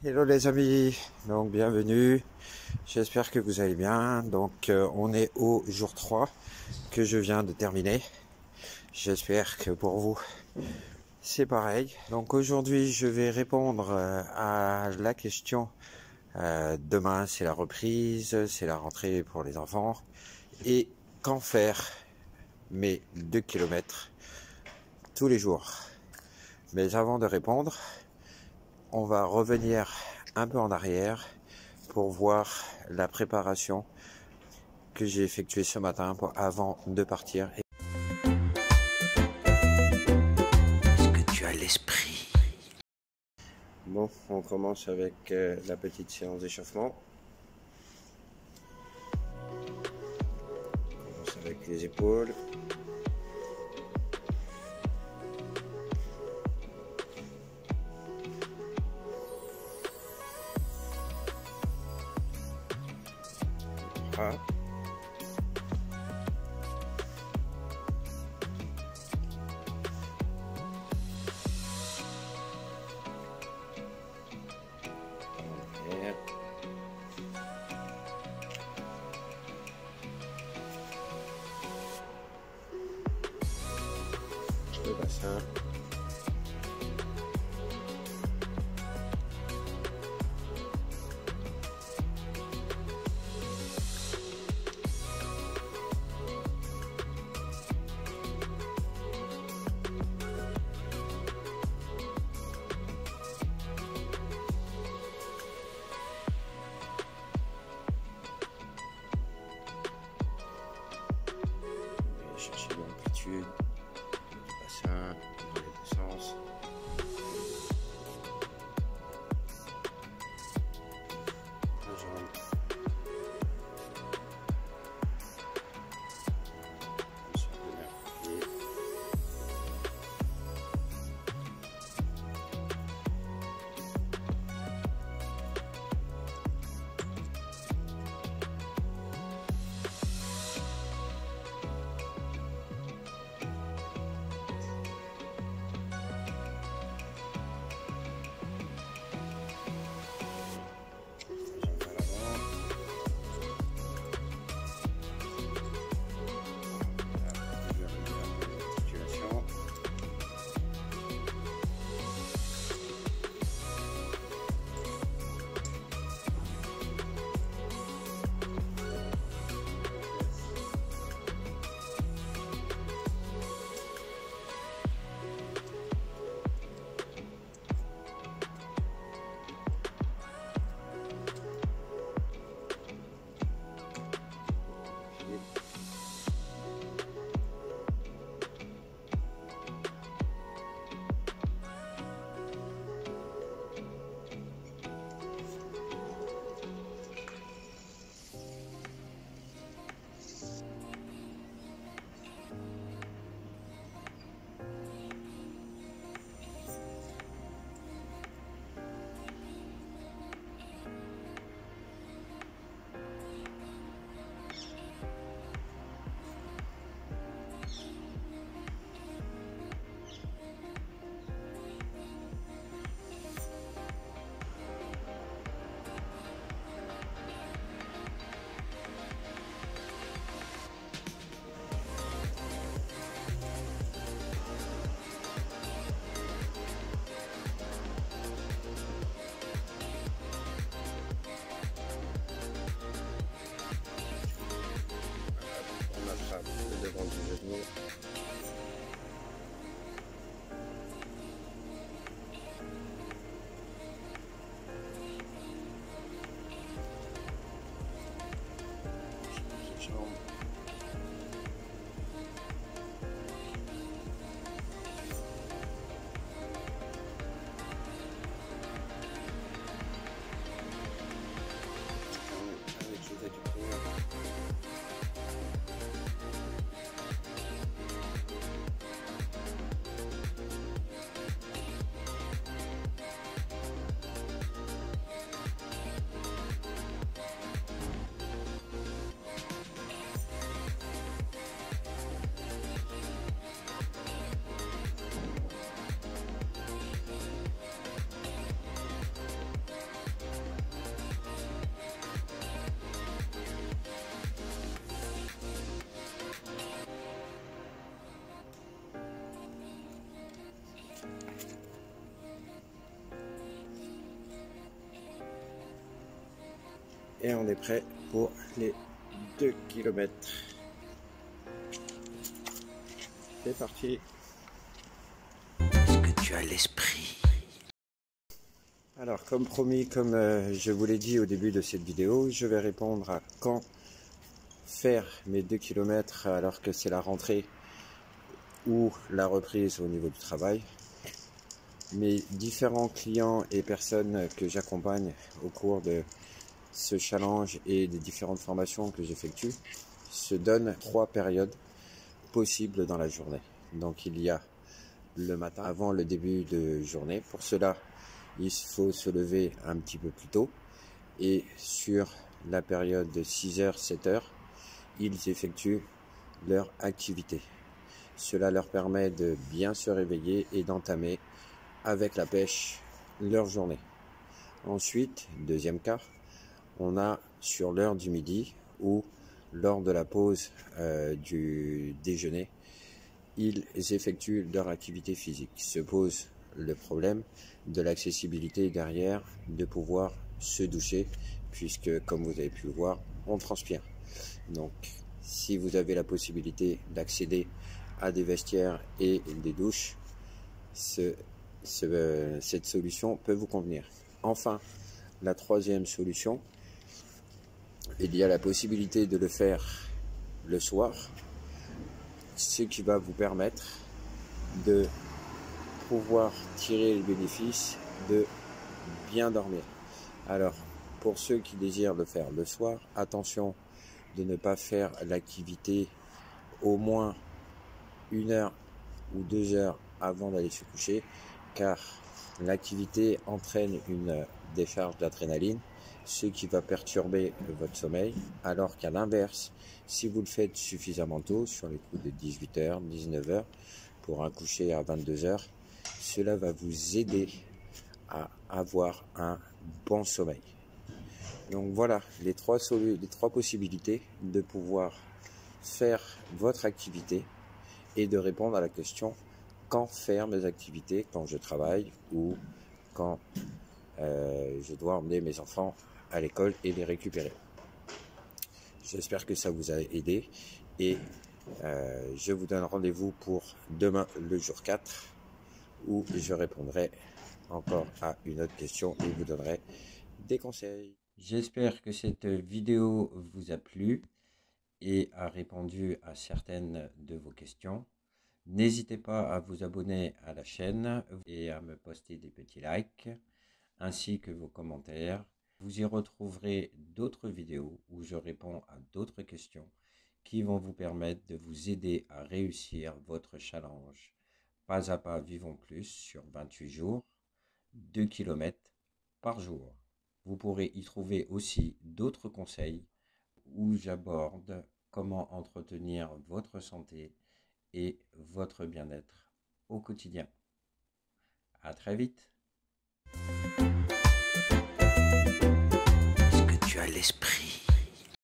Hello les amis, donc bienvenue, j'espère que vous allez bien. Donc on est au jour 3 que je viens de terminer, j'espère que pour vous c'est pareil. Donc aujourd'hui je vais répondre à la question, demain c'est la reprise, c'est la rentrée pour les enfants, et quand faire mes 2 kilomètres tous les jours. Mais avant de répondre, on va revenir un peu en arrière pour voir la préparation que j'ai effectuée ce matin avant de partir. Est-ce que tu as l'esprit? Bon, on commence avec la petite séance d'échauffement. On commence avec les épaules. Bras. Le bassin. Chercher l'amplitude du bassin. Et on est prêt pour les 2 km. C'est parti. Est-ce que tu as l'esprit? Alors comme promis, comme je vous l'ai dit au début de cette vidéo, je vais répondre à quand faire mes 2 km alors que c'est la rentrée ou la reprise au niveau du travail. Mes différents clients et personnes que j'accompagne au cours de ce challenge et des différentes formations que j'effectue se donnent 3 périodes possibles dans la journée. Donc il y a le matin avant le début de journée. Pour cela, il faut se lever un petit peu plus tôt. Et sur la période de 6h, 7h, ils effectuent leur activité. Cela leur permet de bien se réveiller et d'entamer avec la pêche leur journée. Ensuite, deuxième cas, on a sur l'heure du midi ou lors de la pause du déjeuner, ils effectuent leur activité physique. Se pose le problème de l'accessibilité derrière, de pouvoir se doucher, puisque comme vous avez pu le voir, on transpire. Donc si vous avez la possibilité d'accéder à des vestiaires et des douches, cette solution peut vous convenir. Enfin, la troisième solution, il y a la possibilité de le faire le soir, ce qui va vous permettre de pouvoir tirer le bénéfice de bien dormir. Alors, pour ceux qui désirent le faire le soir, attention de ne pas faire l'activité au moins 1 heure ou 2 heures avant d'aller se coucher, car l'activité entraîne une décharge d'adrénaline, ce qui va perturber votre sommeil, alors qu'à l'inverse, si vous le faites suffisamment tôt, sur les coups de 18h, 19h, pour un coucher à 22h, cela va vous aider à avoir un bon sommeil. Donc voilà les trois possibilités de pouvoir faire votre activité et de répondre à la question quand faire mes activités, quand je travaille ou quand je dois emmener mes enfants à l'école et les récupérer. J'espère que ça vous a aidé et je vous donne rendez-vous pour demain le jour 4 où je répondrai encore à une autre question et vous donnerai des conseils. J'espère que cette vidéo vous a plu et a répondu à certaines de vos questions. N'hésitez pas à vous abonner à la chaîne et à me poster des petits likes ainsi que vos commentaires. Vous y retrouverez d'autres vidéos où je réponds à d'autres questions qui vont vous permettre de vous aider à réussir votre challenge. Pas à pas vivons plus sur 28 jours, 2 km par jour. Vous pourrez y trouver aussi d'autres conseils où j'aborde comment entretenir votre santé et votre bien-être au quotidien. À très vite. Est-ce que tu as l'esprit?